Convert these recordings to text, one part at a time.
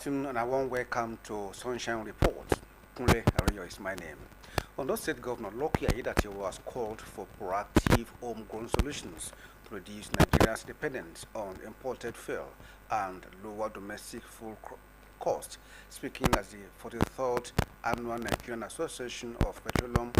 afternoon and a warm welcome to Sunshine Report. Kunle Ariyo is my name. Ondo State Governor Loki Aiyedatiwa has called for proactive homegrown solutions to reduce Nigeria's dependence on imported fuel and lower domestic fuel cost. Speaking as the 43rd Annual Nigerian Association of Petroleum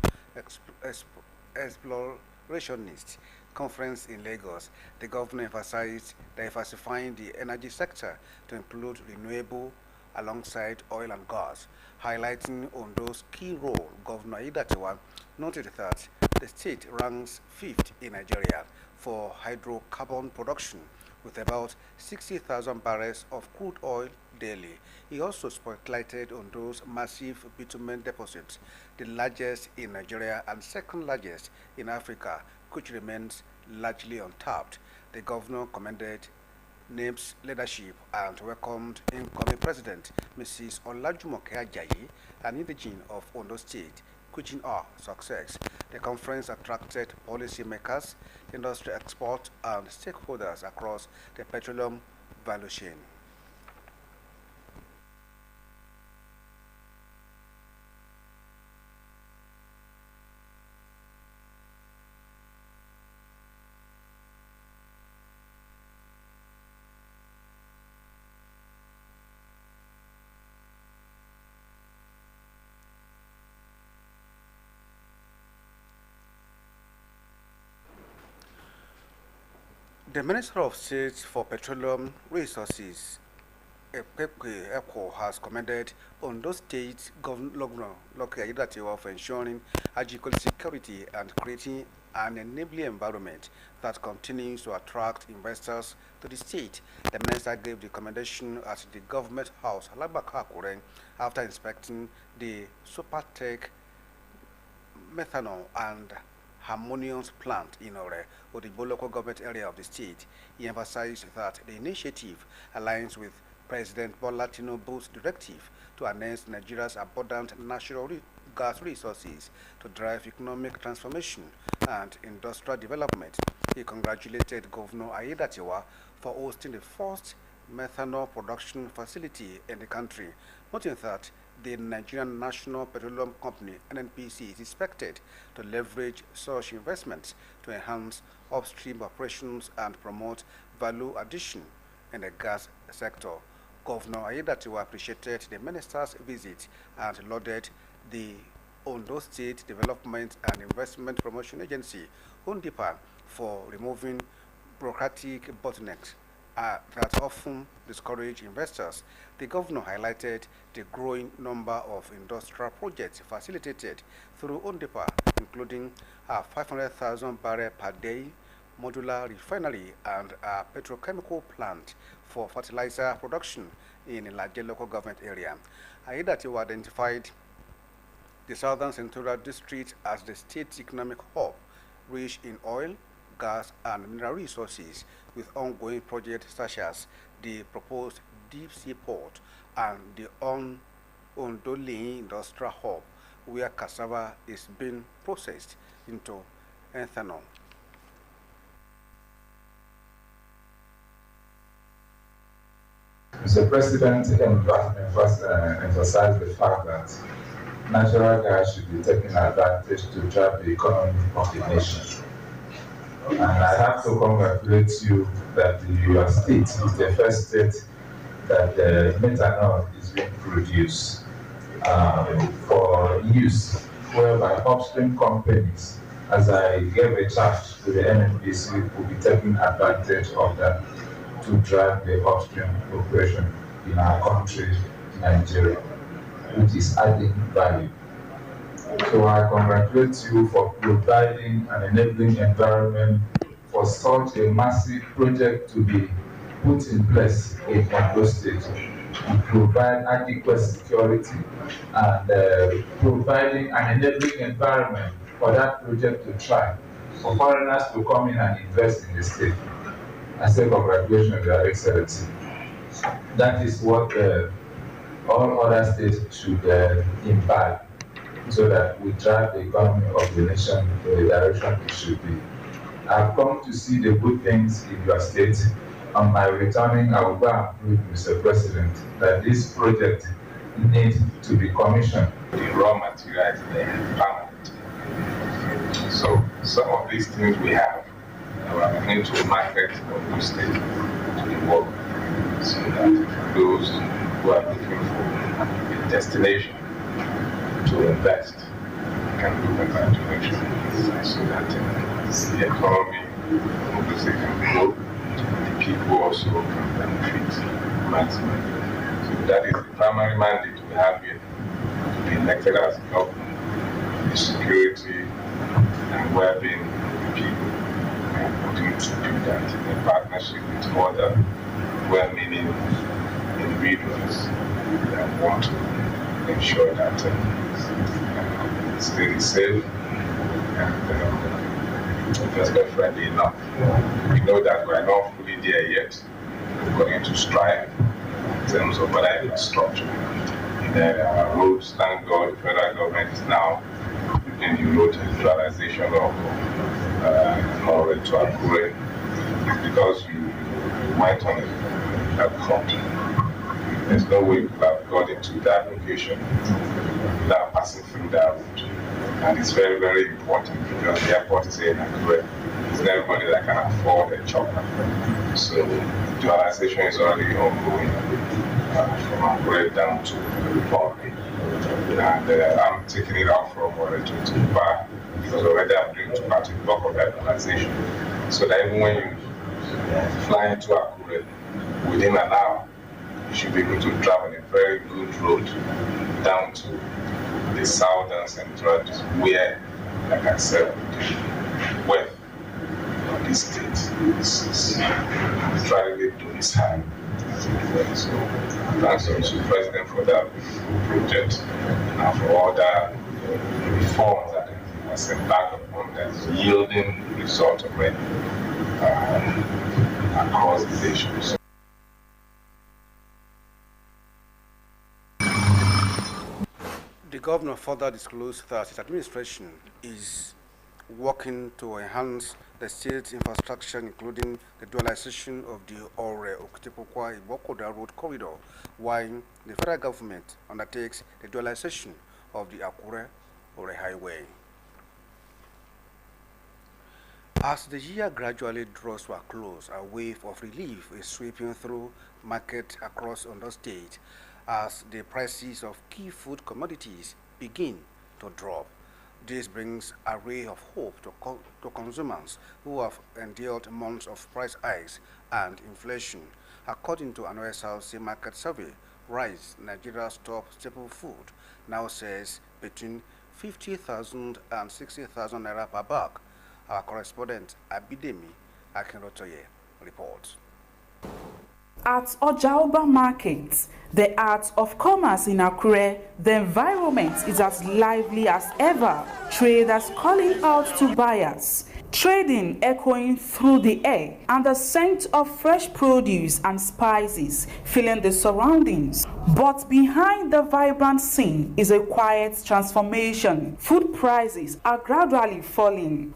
Explorationists Conference in Lagos, the governor emphasized diversifying the energy sector to include renewable alongside oil and gas, highlighting Ondo's key role. Governor Aiyedatiwa noted that the state ranks fifth in Nigeria for hydrocarbon production, with about 60,000 barrels of crude oil daily. He also spotlighted Ondo's massive bitumen deposits, the largest in Nigeria and second largest in Africa, which remains largely untapped. The governor commended NIM's leadership and welcomed incoming President Mrs. Olajumoke Ajayi, an indigene of Ondo State, quitting our success. The conference attracted policymakers, industry experts, and stakeholders across the petroleum value chain. The Minister of State for Petroleum Resources, EPCO, has commended Ondo State Governor Loki Aiyedatiwa for ensuring agricultural security and creating an enabling environment that continues to attract investors to the state. The minister gave the commendation at the Government House, Alabaka, Akure, after inspecting the Supertech methanol and harmonious plant in Ore, or the local government area of the state. He emphasized that the initiative aligns with President Bola Tinubu's directive to enhance Nigeria's abundant natural gas resources to drive economic transformation and industrial development. He congratulated Governor Aiyedatiwa for hosting the first methanol production facility in the country, noting that the Nigerian National Petroleum Company (NNPC) is expected to leverage such investments to enhance upstream operations and promote value addition in the gas sector. Governor Aiyedatiwa appreciated the minister's visit and lauded the Ondo State Development and Investment Promotion Agency (ONDIPA) for removing bureaucratic bottlenecks that often discourage investors. The governor highlighted the growing number of industrial projects facilitated through ONDIPA, including a 500,000 barrel per day modular refinery and a petrochemical plant for fertilizer production in a larger local government area. Aiyedatiwa identified the Southern Central District as the state's economic hub, rich in oil, gas, and mineral resources, with ongoing projects such as the proposed deep sea port and the Ondole Industrial Hub, where cassava is being processed into ethanol. Mr. President emphasized the fact that natural gas should be taken advantage to drive the economy of the nation. And I have to congratulate you that your state is the first state that methanol is being produced for use, whereby upstream companies, as I gave a charge to the NNPC, will be taking advantage of that to drive the upstream operation in our country, Nigeria, which is adding value. So I congratulate you for providing an enabling environment for such a massive project to be put in place in Ondo State, to provide adequate security and providing an enabling environment for that project to thrive, for foreigners to come in and invest in the state. I say congratulations, Your Excellency. That is what all other states should imbibe, so that we drive the economy of the nation in the direction it should be. I've come to see the good things in your state, on my returning, I will go and prove, Mr. President, that this project needs to be commissioned. The raw material is there, permanent. So some of these things we have, we are going to market or boost it to the world, so that those who are looking for a destination to invest can look at that direction, so that the economy obviously can grow, the people also can benefit maximally. So that is the primary mandate we have here, to be elected as government, the security and well-being of the people, and continue to do that in partnership with other well-meaning individuals that want to ensure that the state is safe and investment-friendly enough. We know that we are not fully there yet. We're going to strive in terms of other infrastructure. The roads, thank God, the federal government is now in the road industrialization of Osrc to Akure. It's because you went on a front. There's no way you could have got into that location without passing through that route. And it's very, very important because the airport is in Akure. It's not everybody that can afford a chopper. So dualization is already ongoing from Akure down to Republic. And I'm taking it out from Osrc to Bar because already I'm doing to part of the bulk of that dualization. So that even when you fly into Akure within an hour, you should be able to travel a very good road down to the southern central where, like I said, where this state is trying to decide. So thanks to the president for that project and for all the reforms that was embarked upon that is yielding results already across the nation. The governor further disclosed that his administration is working to enhance the state's infrastructure, including the dualization of the Ore-Okitepokwa-Ibokoda road corridor, while the federal government undertakes the dualization of the Akure-Ore highway. As the year gradually draws to a close, a wave of relief is sweeping through markets across Ondo State as the prices of key food commodities begin to drop. This brings a ray of hope to consumers who have endured months of price hikes and inflation. According to an Osrc market survey, rice, Nigeria's top staple food, now sells between 50,000 and 60,000 naira per bag. Our correspondent Abidemi Akinrotoye reports. At Ojaoba Market, the art of commerce in Akure, the environment is as lively as ever. Traders calling out to buyers, trading echoing through the air, and the scent of fresh produce and spices filling the surroundings. But behind the vibrant scene is a quiet transformation. Food prices are gradually falling.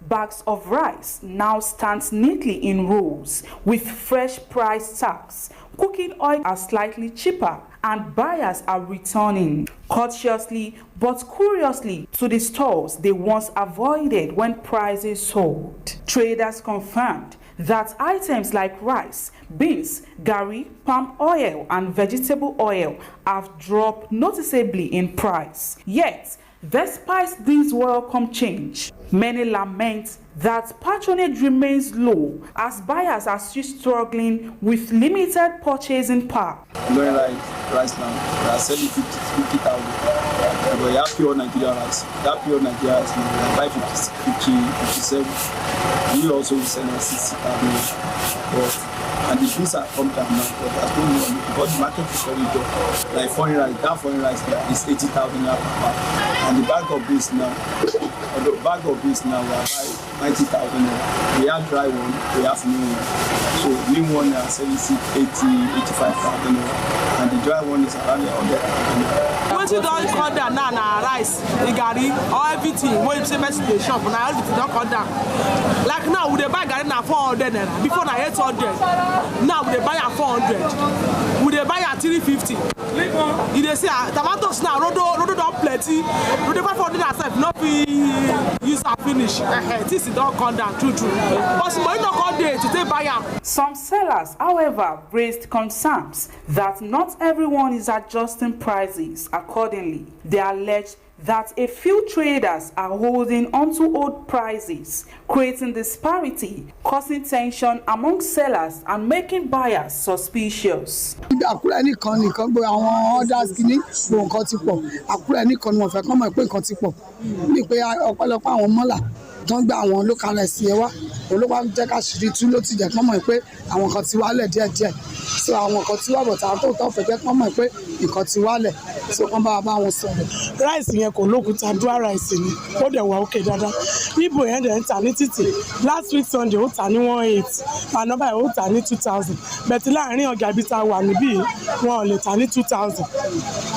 Bags of rice now stand neatly in rows with fresh price tags. Cooking oil are slightly cheaper and buyers are returning cautiously but curiously to the stores they once avoided when prices soared. Traders confirmed that items like rice, beans, garri, palm oil and vegetable oil have dropped noticeably in price. Yet, despite this welcome change, many lament that patronage remains low as buyers are still struggling with limited purchasing power. Rice now, they are selling 50,000. But you have pure Nigerian rice. That pure Nigerian rice now, buy 57. We also sell 60,000. And the beans are come down now, but there's no money because the market is very good. Like foreign rice, that foreign rice now is 80,000 naira per bag. And the bag of beans now, we are buying 90,000 naira. We have dry one, we have new one. So new one are selling 85,000 naira, and the dry one is around 100,000 naira. Once you don't cut down now, rice, the garri, or everything, when you say best in the shop, now everything don't cut down. Like now, we dey buy garri now 400 naira. Before now 800. Now we dey buy at 400. We dey buy at 350. You dey see tomatoes now, rodo don plenty. Rodo 500 herself, not be use and finish. This is don't cut down, true. But money don't cut there to take buy am. Some sellers, however, raised concerns that not everyone is adjusting prices accordingly. They allege that a few traders are holding onto old prices, creating disparity, causing tension among sellers and making buyers suspicious. Àkúrẹ́ nìkan gbé àwọn orders kìíní gbogbo nǹkan ti pọ̀. Àkúrẹ́ nìkan ni wọ́n fẹ́ kán mọ̀ pé nǹkan ti pọ̀. Ní pé ọ̀pọ̀lọpọ̀ àwọn mọ́là tó ń gbé àwọn local rice yẹn wá, olówó ń jẹ́ ká ṣìírí tú ló ti jẹ́ kán mọ̀ pé àwọn kan ti wálẹ̀ díẹ̀díẹ̀. So àwọn kan ti wá bọ̀ tàwọn tó tọ́ fẹ́ jẹ́ kán mọ̀ pé nǹkan ti wálẹ̀. So kán bá wọn sọ̀rọ̀. Rice yẹn kò lókùúta dry rice ni, ó dẹ̀ wà òkè dáadáa. Ibo yẹn dẹ̀ ń tà ní títì. Last week Sunday ó tà ní 18, àná báyìí ó tà ní 2,000. Bẹ̀tí láàárín ọjà ibi tá a wà níbí wọn ò lè tà ní 2,000.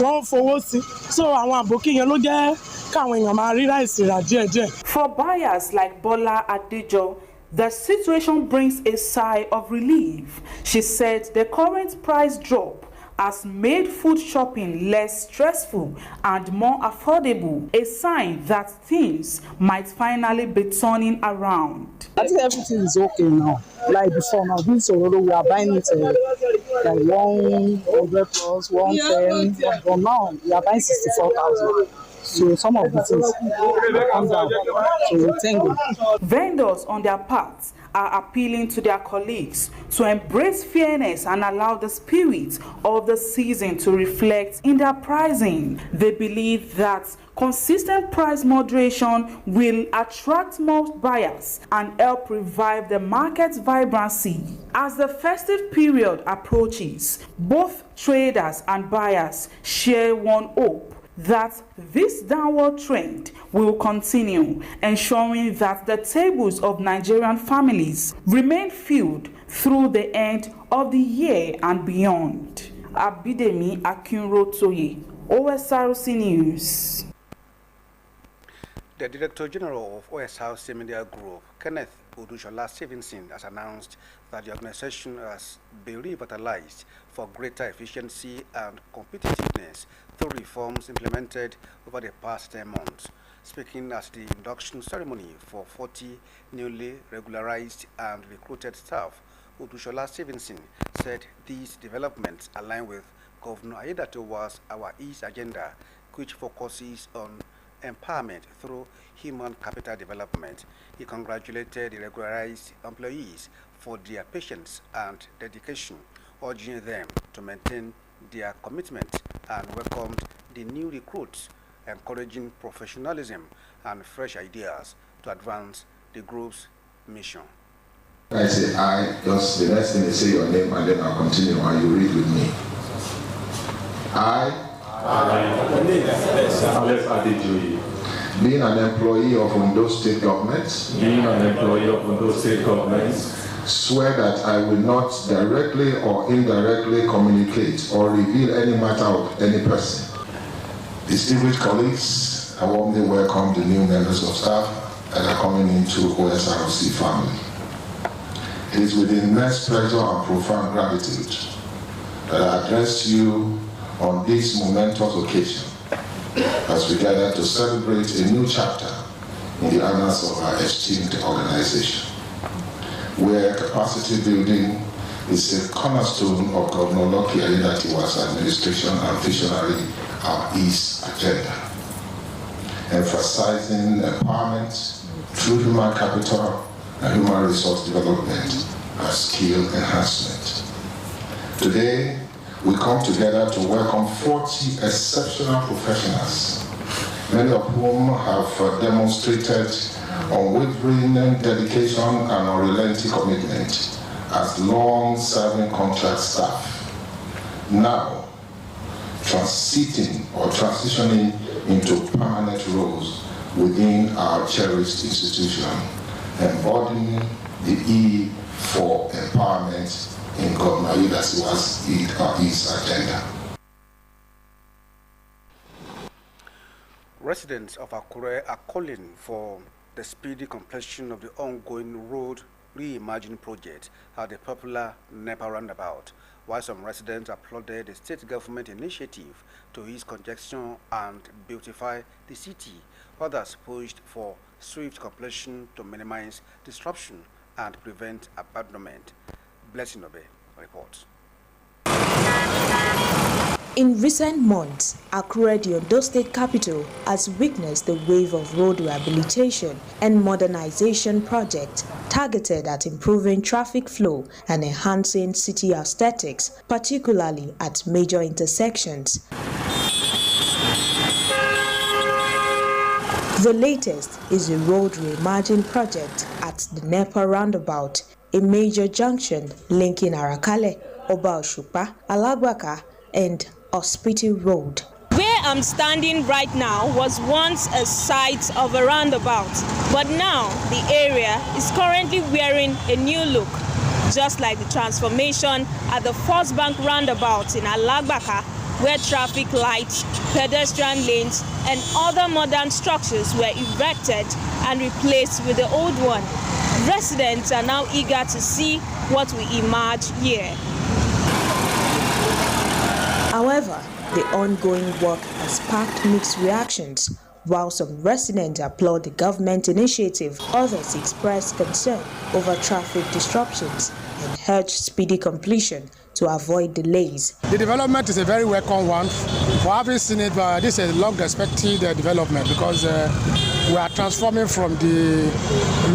Wọ́n ń fowó sí. So àwọn àbòkí yẹn ló jẹ́ káwọn èèyàn máa rí rice rà díẹ̀díẹ̀. For buyers like Bola Adejo, the situation brings a sigh of relief. She said the current price drop has made food shopping less stressful and more affordable, a sign that things might finally be turning around. I think everything is okay now. Like before now, this Ororo, we are buying it like 100 plus, 110, but now we are buying 64,000. So some of the things come down. So we thank them. Vendors on their part are appealing to their colleagues to embrace fairness and allow the spirit of the season to reflect in their pricing. They believe that consistent price moderation will attract more buyers and help revive the market's vibrancy. As the festive period approaches, both traders and buyers share one hope that this downward trend will continue, ensuring that the tables of Nigerian families remain filled through the end of the year and beyond. Abidemi Akinrotoye, Osrc News. The Director General of Osrc Media Group, Kenneth Odushola Stevenson, has announced that the organization has been revitalized for greater efficiency and competitiveness through reforms implemented over the past 10 months. Speaking at the induction ceremony for 40 newly regularized and recruited staff, Odushola Stevenson said these developments align with Governor Aiyedatiwa's Our East agenda, which focuses on empowerment through human capital development. He congratulated the regularized employees for their patience and dedication, urging them to maintain their commitment, and welcomed the new recruits, encouraging professionalism and fresh ideas to advance the group's mission. I say just the next thing is say your name and then I'll continue and you read with me. Being an employee of Ondo State Government, swear that I will not directly or indirectly communicate or reveal any matter of any person. Distinguished colleagues, I warmly welcome the new members of staff that are coming into Osrc family. It is with immense pleasure and profound gratitude that I address you on this momentous occasion as we gather to celebrate a new chapter in the annals of our esteemed organization, where capacity building is a cornerstone of Governor Lucky Aiyedatiwa's administration and visionary Our East agenda, emphasizing empowerment through human capital and human resource development and skill enhancement. Today, we come together to welcome 40 exceptional professionals, many of whom have demonstrated unwavering dedication and unrelenting commitment as long-serving contract staff, now transitioning into permanent roles within our cherished institution, embodying the E for empowerment in Governor Ayedatiwa's his agenda. Residents of Akure are calling for the speedy completion of the ongoing road reimagining project at the popular NEPA roundabout, while some residents applauded the state government initiative to ease congestion and beautify the city. Others pushed for swift completion to minimize disruption and prevent abandonment. Blessing Obe reports. In recent months, Akure, the Ondo State capital, has witnessed a wave of road rehabilitation and modernization projects targeted at improving traffic flow and enhancing city aesthetics, particularly at major intersections. The latest is a road reimagining project at the NEPA roundabout, a major junction linking Arakale, Oba Oshupa, Alagbaka, and Hospital Road. Where I'm standing right now was once a site of a roundabout, but now the area is currently wearing a new look, just like the transformation at the First Bank roundabout in Alagbaka, where traffic lights, pedestrian lanes, and other modern structures were erected and replaced with the old one. Residents are now eager to see what we emerge here. However, the ongoing work has sparked mixed reactions. While some residents applaud the government initiative, others express concern over traffic disruptions and urge speedy completion to avoid delays. The development is a very welcome one. For having seen it, this is a long-expected development because we are transforming from the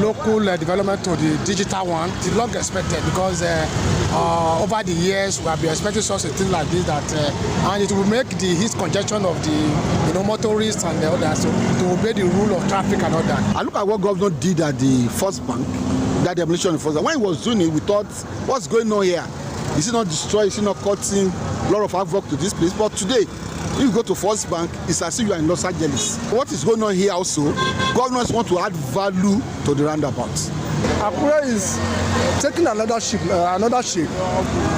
local development to the digital one. It's long expected because over the years we have been expecting such a thing like this, and it will make the heat congestion of the motorists and the others to obey the rule of traffic and all that. I look at what governor did at the First Bank, that demolition of the First Bank. When he was doing it, we thought, what's going on here? Is it not destroying? Is it not causing a lot of havoc to this place? But today, if you go to First Bank, it's as if you are in Los Angeles. What is going on here also, governors want to add value to the roundabout. Akure is taking another shape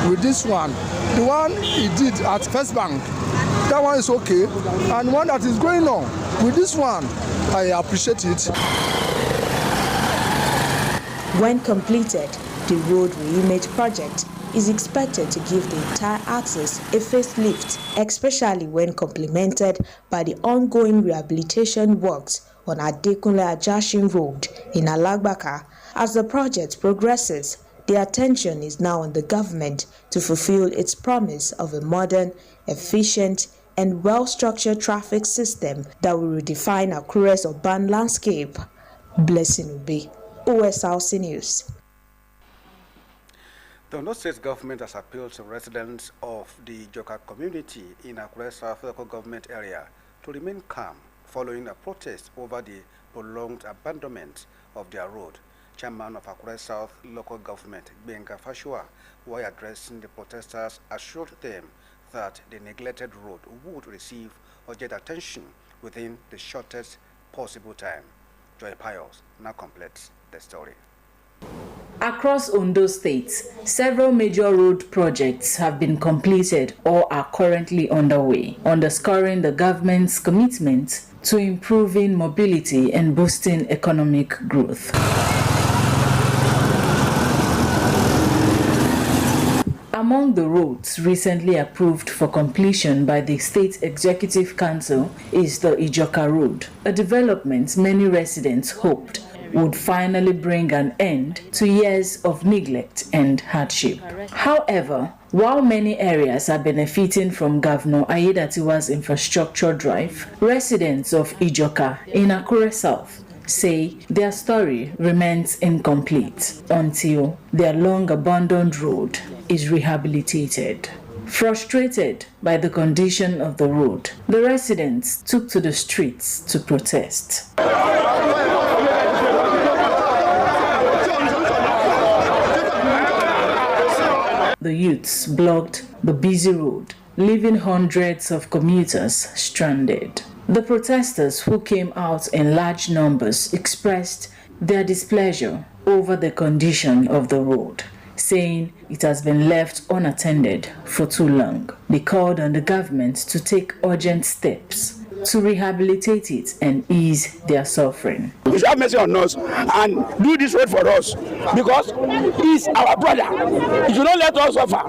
with this one. The one he did at First Bank, that one is okay. And one that is going on with this one, I appreciate it. When completed, the road reimage project is expected to give the entire axis a facelift, especially when complemented by the ongoing rehabilitation works on Adekunle Ajashin Road in Alagbaka. As the project progresses, the attention is now on the government to fulfill its promise of a modern, efficient, and well-structured traffic system that will redefine Akure's urban landscape. Blessing Obe, Osrc News. The Ondo State government has appealed to residents of the Joka community in Akure South local government area to remain calm following a protest over the prolonged abandonment of their road. Chairman of Akure South local government, Benga Fashua, while addressing the protesters, assured them that the neglected road would receive urgent attention within the shortest possible time. Joy Pius now completes the story. Across Ondo State, several major road projects have been completed or are currently underway, underscoring the government's commitment to improving mobility and boosting economic growth. Among the roads recently approved for completion by the State Executive Council is the Ijoka Road, a development many residents hoped would finally bring an end to years of neglect and hardship. However, while many areas are benefiting from Governor Ayedatiwa's infrastructure drive, residents of Ijoka in Akure South say their story remains incomplete until their long-abandoned road is rehabilitated. Frustrated by the condition of the road, the residents took to the streets to protest. The youths blocked the busy road, leaving hundreds of commuters stranded. The protesters, who came out in large numbers, expressed their displeasure over the condition of the road, saying it has been left unattended for too long. They called on the government to take urgent steps to rehabilitate it and ease their suffering. You should have mercy on us and do this road for us, because he's our brother. You should not let us suffer.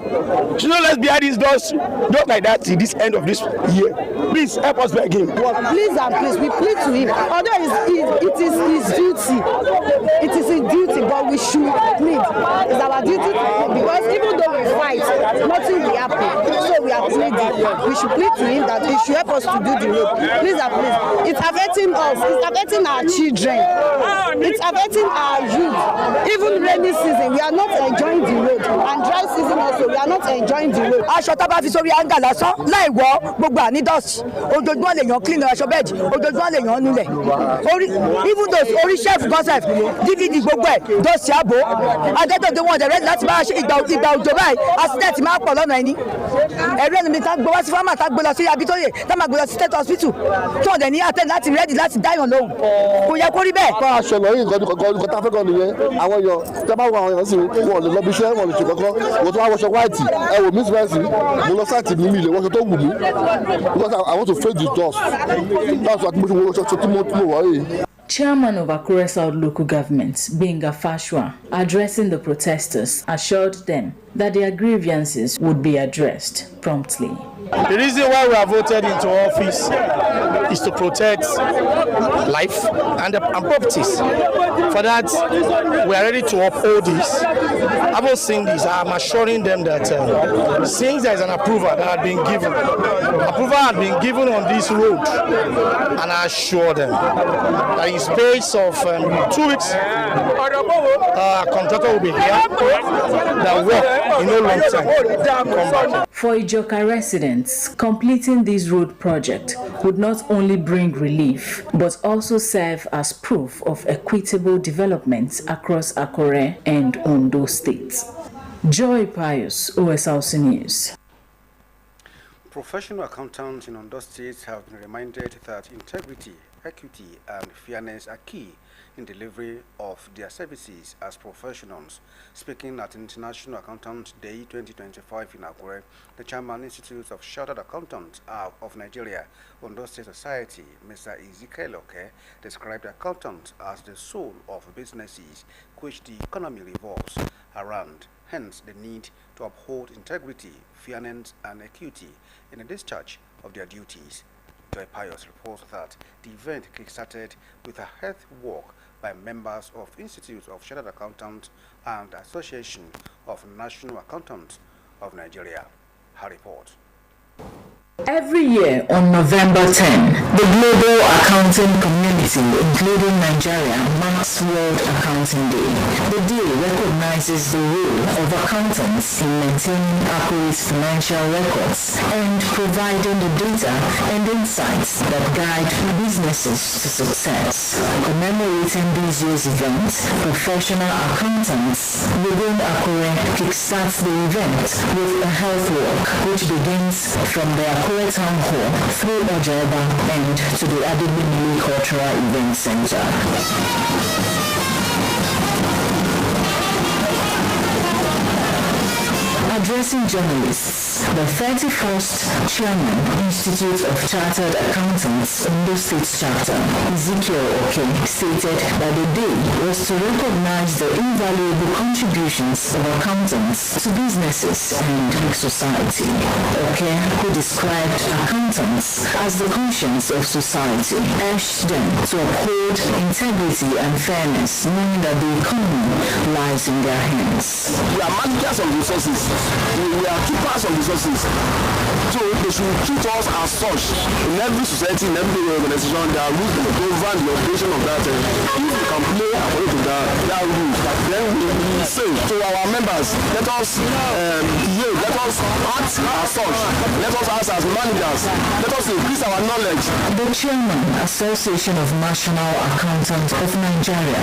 You should not let us behind these doors just like that till this end of this year. Please help us beg him. Please and please, we plead to him. Although it is his duty, it is his duty, but we should plead. It's our duty, because even though we fight, nothing will happen. So we are pleading. We should plead to him that he should help us to do the road. Please and please. It's affecting us. It's affecting our children. It's affecting our youth. Even rainy season, we are not enjoying the road. And dry season also, we are not enjoying the road. Aṣọ tá bá fi sórí anga lásán láì wọ gbogbo àní dust. Ojoojúmọ́ lèèyàn clean aṣọ bẹ́ẹ̀dì. Ojoojúmọ́ lèèyàn nulẹ̀. Even those orí chef concept DVD gbogbo ẹ̀ dust yàbò. Adétòdó wọn dẹ̀ rẹ́dí láti máa ṣe ìgbà òjò báyìí. Accident máa pọ̀ lọ́nà ẹni. Ẹ̀rọ ẹni mi tá gbé wá sí fámà tá gbé lọ sí Abitoye tá máa gbé lọ sí State Hospital. Tí wọ́n dẹ̀ ní àtẹ̀ láti rẹ́dí láti dáyàn lóhùn. Kò yẹ kó rí bẹ́ẹ̀. Bá aṣọ lọ yìí nǹkan tá a fẹ́ kàn nìyẹn. Àwọn èèyàn tí a bá wọ àwọn èèyàn sí wọn lè lọ bí iṣẹ́ wọn lè ṣe kankan. Wọ́n tún wá wọṣọ white. Ẹ wò mí sí bẹ́ẹ̀ sí. Mo lọ sáàtì mi ilé wọṣọ tó wù mí. Because I want to face the dust. That's what mo wọṣọ tí mo wọ̀ yìí. Chairman of Akure South Local Government, Benga Fashwa, addressing the protesters, assured them that their grievances would be addressed promptly. The reason why we are voted into office is to protect life and properties. For that, we are ready to uphold this. Having seen this, I am assuring them that since there is an approval that had been given, on this road, and I assure them that in space of 2 weeks, our contractor will be here. That work in no long time. For Ijoka residents, completing this road project would not only bring relief, but also serve as proof of equitable development across Akure and Ondo states. Joy Pius, OSRC News. Professional accountants in Ondo State have been reminded that integrity, equity, and fairness are key in delivery of their services as professionals. Speaking at International Accountant Day 2025 in Akure, the Chairman Institute of Chartered Accountants of Nigeria, Ondo State Society, Mr. Ezekiel Oke, described accountants as the soul of businesses which the economy revolves around. Hence, the need to uphold integrity, fairness, and equity in the discharge of their duties. Joy Pius reports that the event kick-started with a health walk by members of Institute of Chartered Accountants and Association of National Accountants of Nigeria. Her report. Every year on November 10, the global accounting community, including Nigeria, marks World Accounting Day. The day recognizes the role of accountants in maintaining accurate financial records and providing the data and insights that guide businesses to success. Commemorating this year's event, professional accountants within Akure kickstarts the event with a health walk, which begins from the Akure Town Hall through Ojaba and to the Adigbeni Cultural Event Center. Addressing journalists, the 31st Chairman, Institute of Chartered Accountants, Ondo State Chapter, Ezekiel Oke, stated that the day was to recognize the invaluable contributions of accountants to businesses and society. Oke, who described accountants as the conscience of society, urged them to uphold integrity and fairness, knowing that the economy lies in their hands. We are managers of resources. We are keepers of resources. So they should treat us as such. In every society, in every organization, there are rules that govern the operation of that. If we can play according to that rules, then we say to our members, let us behave, let us act as such. let us ask as managers, let us increase our knowledge. The chairman, Association of National Accountants of Nigeria,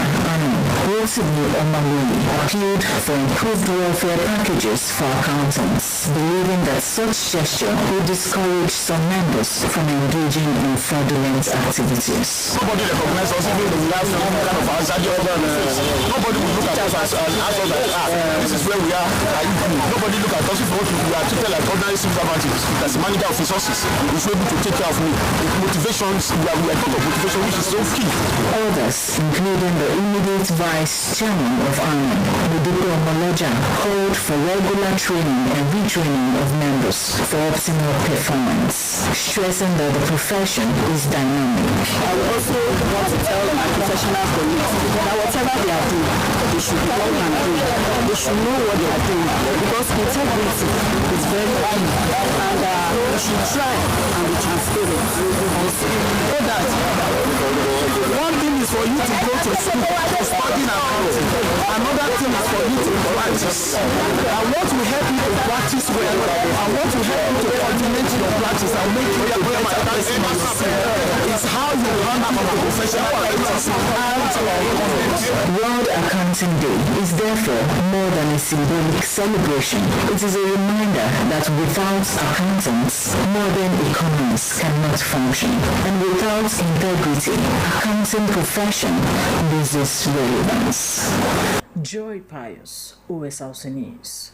Rotimi Omalui, appealed for improved welfare packages for accountants, believing that such gesture would discourage some members from engaging in fraudulent activities. Nobody recognizes us even though we have some kind of anxiety over nobody will look at us as this is where we are. Nobody look at us if we are treated like ordinary civil servants. As a manager of resources, we should be able to take care of me. Motivations, we are talking of motivation, which is so key. Others, including the immediate vice chairman of ANAM, Mudipo Moloja, called for regular training and retraining of members for optimal performance, stressing that the profession is dynamic. I would also want to tell my professional colleagues that whatever they are doing, they should be all and do. They should know what they are doing because integrity is very key, and we should try and be transparent. So that one thing is for you to go to school to study accounting, another thing is for you to practice. And what will help you to practice well, and what will help you to coordinate your practice and make you a better person is how you handle the professional practice and World Accounting Day is therefore more than a symbolic celebration. It is a reminder that without accountants, modern economies cannot function. And without integrity, accounting profession loses relevance. Joy Pius, OSRC News.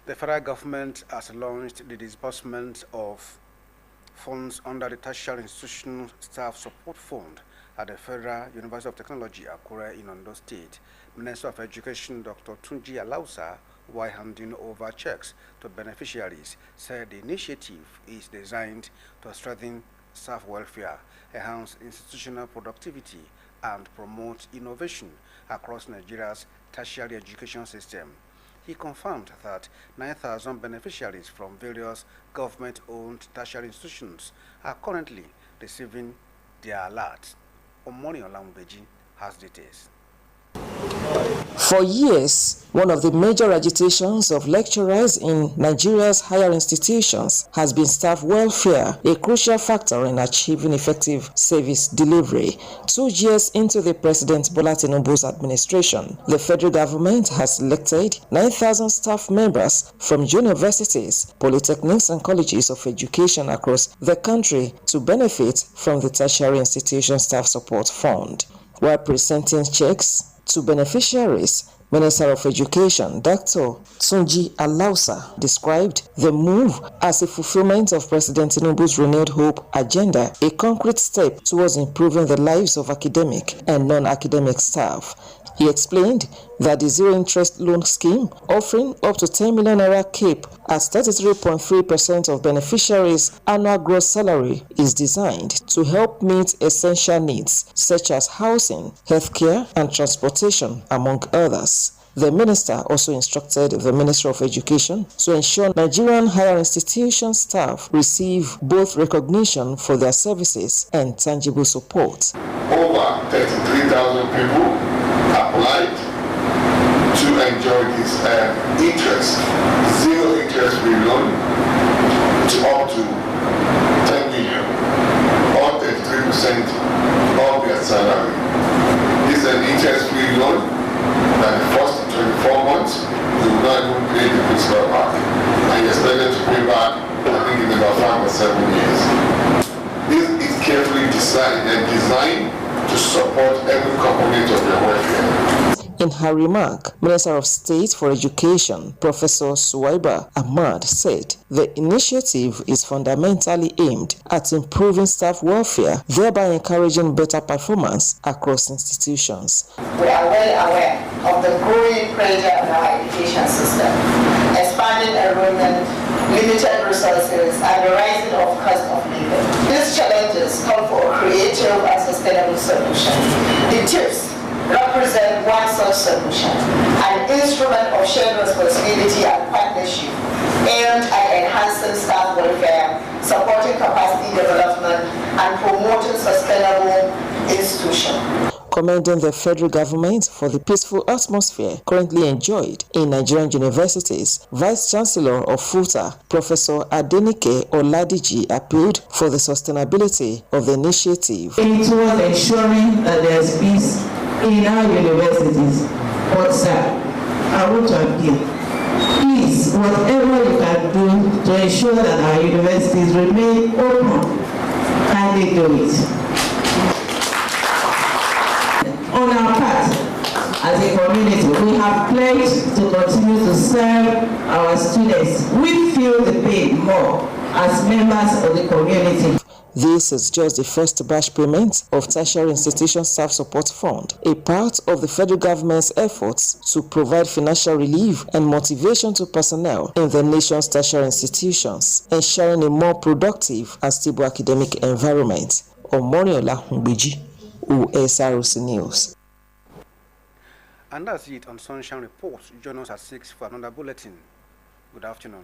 The federal government has launched the disbursement of funds under the Tertiary Institution Staff Support Fund at the Federal University of Technology, Akure in Ondo State. Minister of Education, Dr. Tunji Alausa, while handing over checks to beneficiaries, said the initiative is designed to strengthen staff welfare, enhance institutional productivity, and promote innovation across Nigeria's tertiary education system. He confirmed that 9,000 beneficiaries from various government-owned tertiary institutions are currently receiving their alerts. Omoni Olambeji has details. For years, one of the major agitations of lecturers in Nigeria's higher institutions has been staff welfare, a crucial factor in achieving effective service delivery. 2 years into the President Bola Tinubu's administration, the federal government has selected 9,000 staff members from universities, polytechnics, and colleges of education across the country to benefit from the Tertiary Institution Staff Support Fund. While presenting checks to beneficiaries, Minister of Education, Dr. Tunji Alausa, described the move as a fulfillment of President Tinubu's renewed hope agenda, a concrete step towards improving the lives of academic and non-academic staff. He explained that the zero-interest loan scheme, offering up to 10 million naira CAPE at 33.3% of beneficiaries' annual gross salary, is designed to help meet essential needs such as housing, healthcare, and transportation, among others. The minister also instructed the Ministry of Education to ensure Nigerian higher institution staff receive both recognition for their services and tangible support. Over 33,000 people applied to enjoy this zero interest free loan to up to 10 million or 33% of their salary. This is an interest free loan that the first 24 months you will not even pay the principal back, and you're expected to pay back, I think, in about 5 or 7 years. This is carefully designed to support every component of your welfare. In her remark, Minister of State for Education, Professor Suwaiba Ahmad, said the initiative is fundamentally aimed at improving staff welfare, thereby encouraging better performance across institutions. We are well aware of the growing pressure on our education system, expanding enrollment, limited resources, and the rising of cost of living. These challenges call for a creative and sustainable solution. The tips represent one such solution, an instrument of shared responsibility and partnership aimed at enhancing staff welfare, supporting capacity development, and promoting sustainable institutions. commending the federal government for the peaceful atmosphere currently enjoyed in Nigerian universities. Vice Chancellor of FUTA, Professor Adenike Oladiji, appealed for the sustainability of the initiative. It was ensuring that there is peace in our universities. But sir, I want to appeal. Please, whatever you can do to ensure that our universities remain open, kindly do it. On our part, as a community, we have pledged to continue to serve our students. We feel the pain more as members of the community. This is just the first batch payment of Tertiary Institution Staff Support Fund, a part of the federal government's efforts to provide financial relief and motivation to personnel in the nation's tertiary institutions, ensuring a more productive and stable academic environment. Omoriola Ngbeji, Osrc News. And that's it on Sunshine Reports. Join us at 6 for another bulletin. Good afternoon.